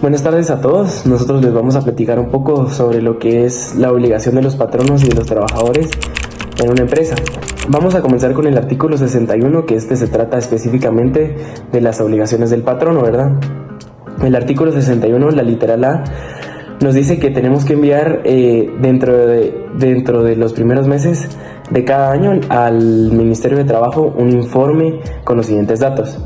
Buenas tardes a todos. Nosotros les vamos a platicar un poco sobre lo que es la obligación de los patronos y de los trabajadores en una empresa. Vamos a comenzar con el artículo 61, que se trata específicamente de las obligaciones del patrono, ¿verdad? El artículo 61, la literal A, nos dice que tenemos que enviar dentro de los primeros meses de cada año al Ministerio de Trabajo un informe con los siguientes datos.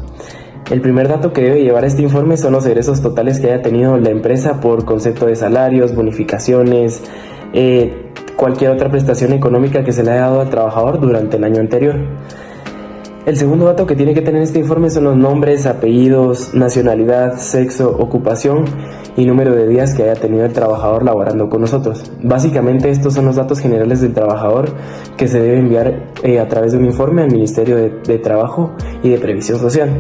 El primer dato que debe llevar este informe son los egresos totales que haya tenido la empresa por concepto de salarios, bonificaciones, cualquier otra prestación económica que se le haya dado al trabajador durante el año anterior. El segundo dato que tiene que tener este informe son los nombres, apellidos, nacionalidad, sexo, ocupación y número de días que haya tenido el trabajador laborando con nosotros. Básicamente estos son los datos generales del trabajador que se debe enviar a través de un informe al Ministerio de Trabajo y de Previsión Social.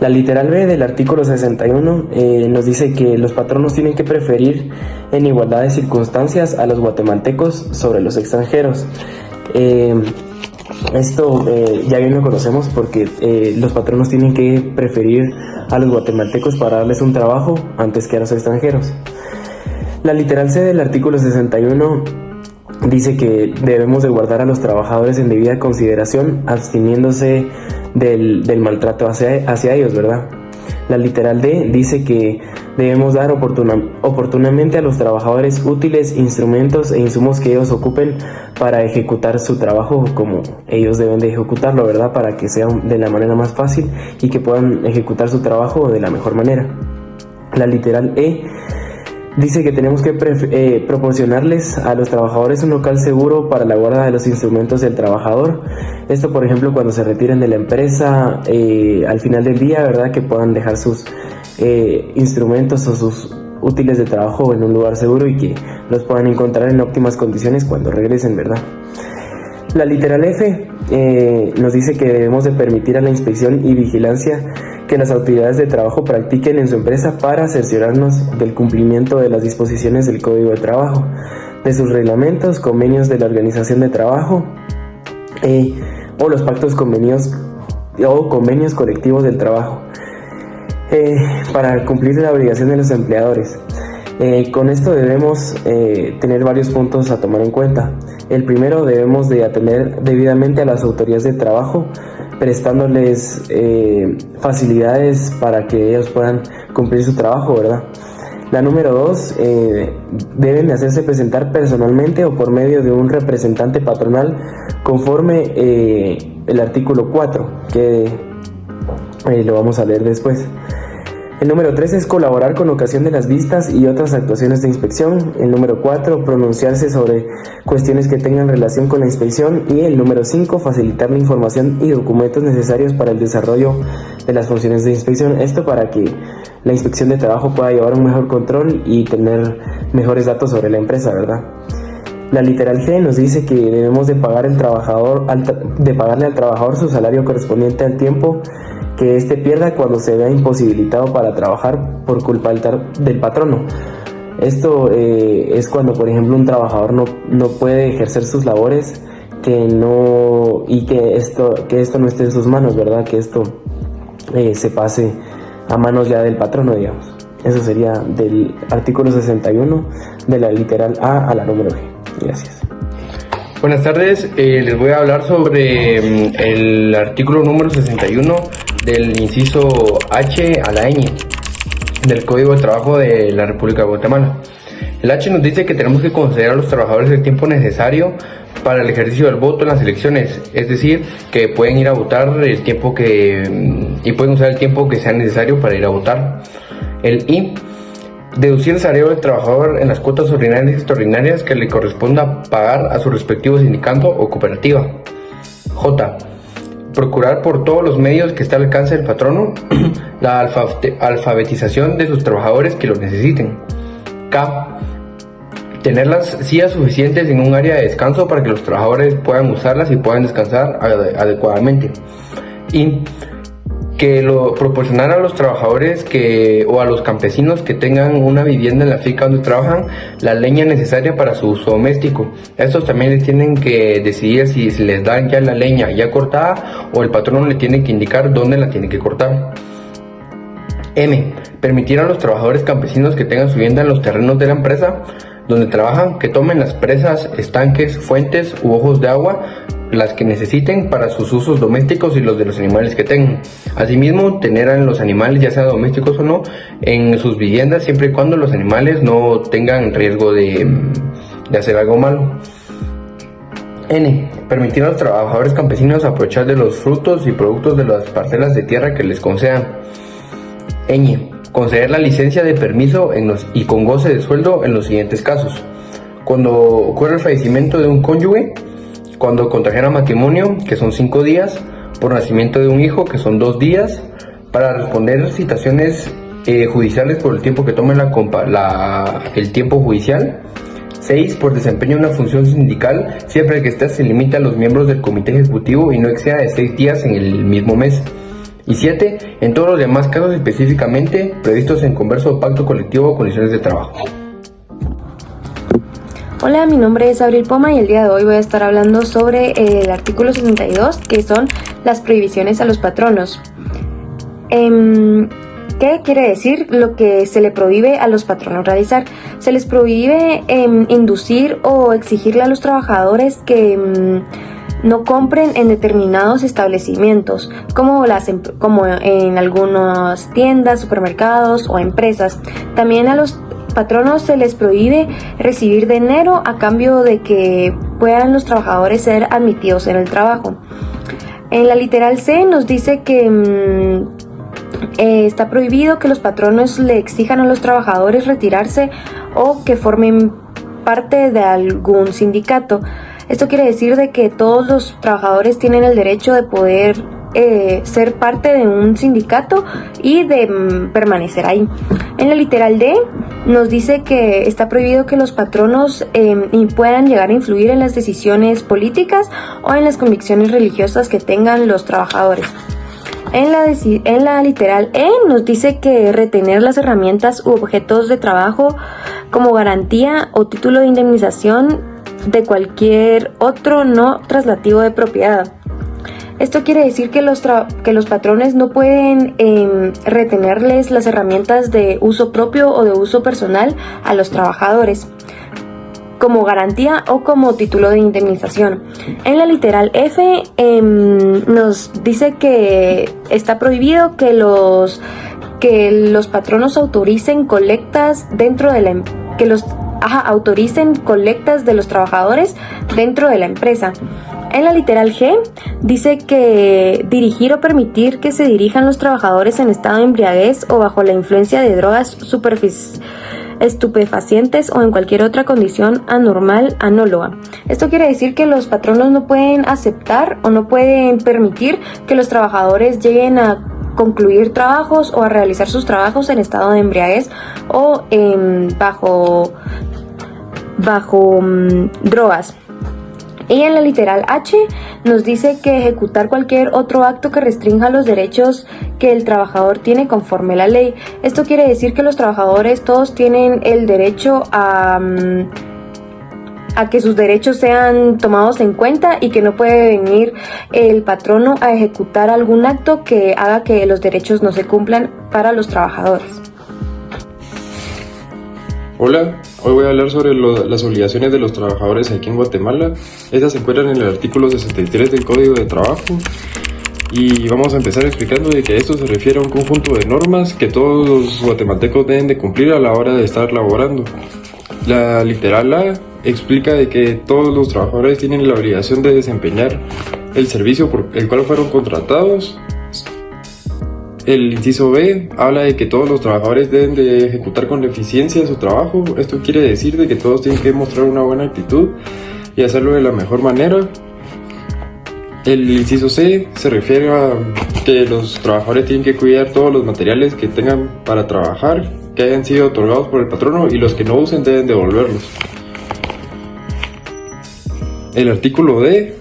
La literal B del artículo 61 nos dice que los patronos tienen que preferir en igualdad de circunstancias a los guatemaltecos sobre los extranjeros. Esto ya bien lo conocemos porque los patronos tienen que preferir a los guatemaltecos para darles un trabajo antes que a los extranjeros. La literal C del artículo 61 dice que debemos de guardar a los trabajadores en debida consideración, absteniéndose del maltrato hacia ellos, ¿verdad? La literal D dice que debemos dar oportunamente a los trabajadores útiles, instrumentos e insumos que ellos ocupen para ejecutar su trabajo como ellos deben de ejecutarlo, ¿verdad? Para que sea de la manera más fácil y que puedan ejecutar su trabajo de la mejor manera. La literal E dice que tenemos que proporcionarles a los trabajadores un local seguro para la guarda de los instrumentos del trabajador. Esto, por ejemplo, cuando se retiren de la empresa al final del día, ¿verdad? Que puedan dejar sus instrumentos o sus útiles de trabajo en un lugar seguro y que los puedan encontrar en óptimas condiciones cuando regresen, ¿verdad? La literal F nos dice que debemos de permitir a la inspección y vigilancia que las autoridades de trabajo practiquen en su empresa para cerciorarnos del cumplimiento de las disposiciones del Código de Trabajo, de sus reglamentos, convenios de la organización de trabajo o los pactos convenios colectivos del trabajo para cumplir la obligación de los empleadores. Con esto debemos tener varios puntos a tomar en cuenta. El primero, debemos de atender debidamente a las autoridades de trabajo, prestándoles facilidades para que ellos puedan cumplir su trabajo, ¿verdad? La número 2, deben de hacerse presentar personalmente o por medio de un representante patronal conforme el artículo 4, que lo vamos a leer después. El número 3 es colaborar con ocasión de las vistas y otras actuaciones de inspección. El número 4, pronunciarse sobre cuestiones que tengan relación con la inspección. Y el número 5, facilitar la información y documentos necesarios para el desarrollo de las funciones de inspección. Esto para que la inspección de trabajo pueda llevar un mejor control y tener mejores datos sobre la empresa, ¿verdad? La literal G nos dice que debemos de pagarle al trabajador su salario correspondiente al tiempo que éste pierda cuando se vea imposibilitado para trabajar por culpa del patrono. Esto es cuando, por ejemplo, un trabajador no puede ejercer sus labores que esto no esté en sus manos, ¿verdad? Que esto se pase a manos ya del patrono, digamos. Eso sería del artículo 61 de la literal A a la número G. Gracias. Buenas tardes, les voy a hablar sobre el artículo número 61 del inciso H a la ñ del Código de Trabajo de la República de Guatemala. El H nos dice que tenemos que conceder a los trabajadores el tiempo necesario para el ejercicio del voto en las elecciones, es decir, que pueden ir a votar y pueden usar el tiempo que sea necesario para ir a votar. El I, deducir el salario del trabajador en las cuotas ordinarias y extraordinarias que le corresponda pagar a su respectivo sindicato o cooperativa. J, procurar por todos los medios que esté al alcance del patrono la alfabetización de sus trabajadores que lo necesiten. K, tener las sillas suficientes en un área de descanso para que los trabajadores puedan usarlas y puedan descansar adecuadamente. I, que proporcionar a los trabajadores o a los campesinos que tengan una vivienda en la finca donde trabajan la leña necesaria para su uso doméstico. Estos también les tienen que decidir si se les dan ya la leña ya cortada o el patrón le tiene que indicar dónde la tiene que cortar. M. Permitir a los trabajadores campesinos que tengan su vivienda en los terrenos de la empresa donde trabajan que tomen las presas, estanques, fuentes u ojos de agua, las que necesiten para sus usos domésticos y los de los animales que tengan. Asimismo, tener a los animales, ya sea domésticos o no, en sus viviendas siempre y cuando los animales no tengan riesgo de hacer algo malo. N. Permitir a los trabajadores campesinos aprovechar de los frutos y productos de las parcelas de tierra que les concedan. Ñ. Conceder la licencia de permiso y con goce de sueldo en los siguientes casos: cuando ocurre el fallecimiento de un cónyuge, cuando contrajera matrimonio, que son 5 días, por nacimiento de un hijo, que son 2 días, para responder citaciones judiciales por el tiempo que tome el tiempo judicial. 6. Por desempeño de una función sindical, siempre que ésta se limite a los miembros del comité ejecutivo y no exceda de 6 días en el mismo mes. Y 7. En todos los demás casos específicamente previstos en convenio o pacto colectivo o condiciones de trabajo. Hola, mi nombre es Abril Poma y el día de hoy voy a estar hablando sobre el artículo 62, que son las prohibiciones a los patronos. ¿Qué quiere decir lo que se le prohíbe a los patronos realizar? Se les prohíbe inducir o exigirle a los trabajadores que no compren en determinados establecimientos, como en algunas tiendas, supermercados o empresas. También a los patronos se les prohíbe recibir dinero a cambio de que puedan los trabajadores ser admitidos en el trabajo. En la literal C nos dice que está prohibido que los patronos le exijan a los trabajadores retirarse o que formen parte de algún sindicato. Esto quiere decir de que todos los trabajadores tienen el derecho de poder ser parte de un sindicato y de permanecer ahí. En la literal D nos dice que está prohibido que los patronos puedan llegar a influir en las decisiones políticas o en las convicciones religiosas que tengan los trabajadores. En la literal E nos dice que retener las herramientas u objetos de trabajo como garantía o título de indemnización de cualquier otro no traslativo de propiedad. Esto quiere decir que los patrones no pueden retenerles las herramientas de uso propio o de uso personal a los trabajadores como garantía o como título de indemnización. En la literal F nos dice que está prohibido que los patronos autoricen colectas autoricen colectas de los trabajadores dentro de la empresa. En la literal G dice que dirigir o permitir que se dirijan los trabajadores en estado de embriaguez o bajo la influencia de drogas estupefacientes o en cualquier otra condición anormal análoga. Esto quiere decir que los patronos no pueden aceptar o no pueden permitir que los trabajadores lleguen a concluir trabajos o a realizar sus trabajos en estado de embriaguez o bajo drogas. Y en la literal H nos dice que ejecutar cualquier otro acto que restrinja los derechos que el trabajador tiene conforme a la ley. Esto quiere decir que los trabajadores todos tienen el derecho a que sus derechos sean tomados en cuenta y que no puede venir el patrono a ejecutar algún acto que haga que los derechos no se cumplan para los trabajadores. Hola, hoy voy a hablar sobre las obligaciones de los trabajadores aquí en Guatemala. Estas se encuentran en el artículo 63 del Código de Trabajo y vamos a empezar explicando de que esto se refiere a un conjunto de normas que todos los guatemaltecos deben de cumplir a la hora de estar laborando. La literal A explica de que todos los trabajadores tienen la obligación de desempeñar el servicio por el cual fueron contratados. El inciso B habla de que todos los trabajadores deben de ejecutar con eficiencia su trabajo. Esto quiere decir de que todos tienen que mostrar una buena actitud y hacerlo de la mejor manera. El inciso C se refiere a que los trabajadores tienen que cuidar todos los materiales que tengan para trabajar, que hayan sido otorgados por el patrono, y los que no usen deben devolverlos. El artículo D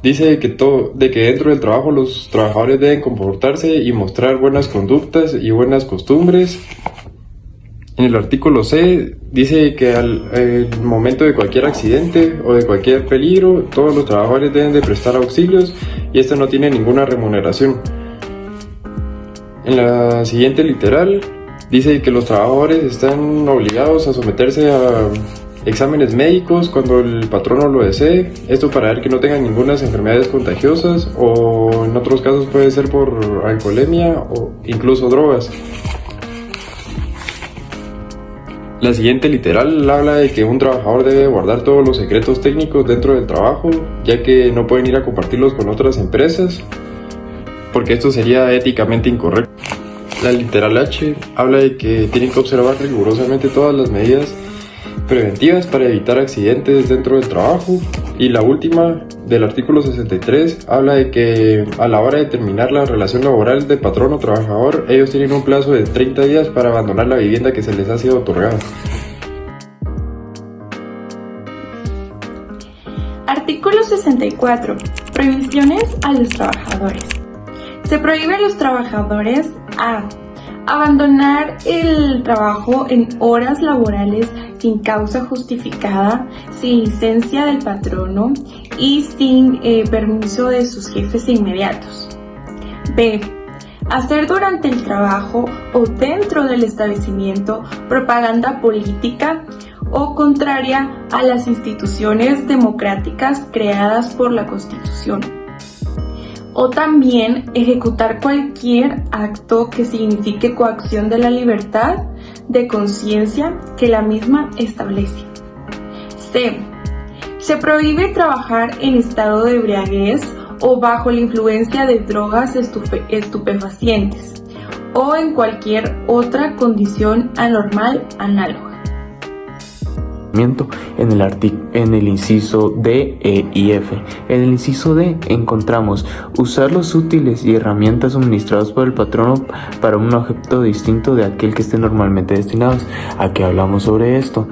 dice que dentro del trabajo los trabajadores deben comportarse y mostrar buenas conductas y buenas costumbres. En el artículo C dice que al momento de cualquier accidente o de cualquier peligro, todos los trabajadores deben de prestar auxilios y esto no tiene ninguna remuneración. En la siguiente literal dice que los trabajadores están obligados a someterse a exámenes médicos cuando el patrono lo desee, esto para ver que no tengan ninguna enfermedades contagiosas o en otros casos puede ser por alcoholemia o incluso drogas. La siguiente literal habla de que un trabajador debe guardar todos los secretos técnicos dentro del trabajo, ya que no pueden ir a compartirlos con otras empresas, porque esto sería éticamente incorrecto. La literal H habla de que tienen que observar rigurosamente todas las medidas preventivas para evitar accidentes dentro del trabajo. Y la última, del artículo 63, habla de que a la hora de terminar la relación laboral de patrón o trabajador, ellos tienen un plazo de 30 días para abandonar la vivienda que se les ha sido otorgada. Artículo 64. Prohibiciones a los trabajadores. Se prohíbe a los trabajadores a abandonar el trabajo en horas laborales sin causa justificada, sin licencia del patrono y sin permiso de sus jefes inmediatos. B. Hacer durante el trabajo o dentro del establecimiento propaganda política o contraria a las instituciones democráticas creadas por la Constitución. O también ejecutar cualquier acto que signifique coacción de la libertad de conciencia que la misma establece. C. Se prohíbe trabajar en estado de embriaguez o bajo la influencia de drogas estupefacientes o en cualquier otra condición anormal análoga. En el inciso D, E y F. En el inciso D encontramos usar los útiles y herramientas suministrados por el patrono para un objeto distinto de aquel que estén normalmente destinados. Aquí hablamos sobre esto,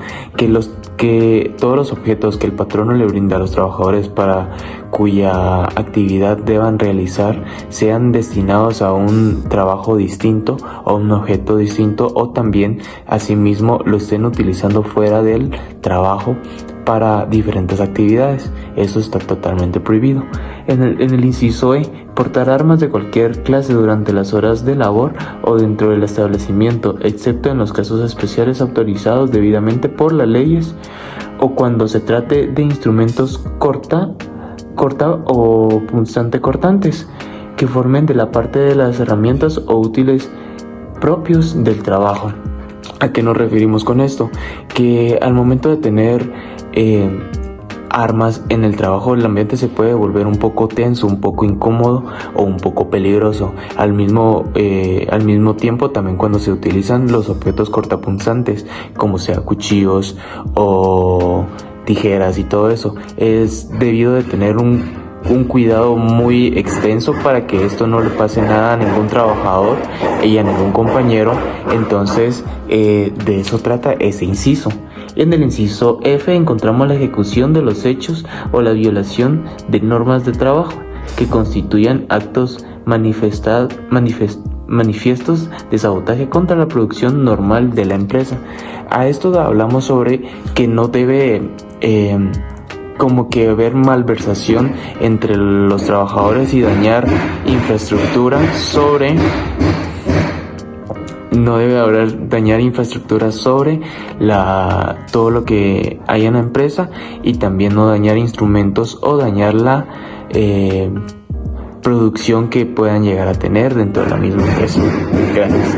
que todos los objetos que el patrono le brinda a los trabajadores para cuya actividad deban realizar sean destinados a un trabajo distinto o un objeto distinto, o también asimismo lo estén utilizando fuera del trabajo para diferentes actividades. Eso está totalmente prohibido. En el inciso E, portar armas de cualquier clase durante las horas de labor o dentro del establecimiento, excepto en los casos especiales autorizados debidamente por las leyes o cuando se trate de instrumentos corta o punzante cortantes que formen de la parte de las herramientas o útiles propios del trabajo. ¿A qué nos referimos con esto? Que al momento de tener armas en el trabajo, el ambiente se puede volver un poco tenso, un poco incómodo o un poco peligroso. Al mismo tiempo, también cuando se utilizan los objetos cortapunzantes, como sea cuchillos o tijeras y todo eso, es debido de tener un cuidado muy extenso para que esto no le pase nada a ningún trabajador y a ningún compañero. Entonces de eso trata ese inciso. En el inciso F encontramos la ejecución de los hechos o la violación de normas de trabajo que constituyan actos manifiestos de sabotaje contra la producción normal de la empresa. A esto hablamos sobre que no debe como que haber malversación entre los trabajadores y dañar infraestructura sobre todo lo que hay en la empresa, y también no dañar instrumentos o dañar la producción que puedan llegar a tener dentro de la misma empresa. Gracias.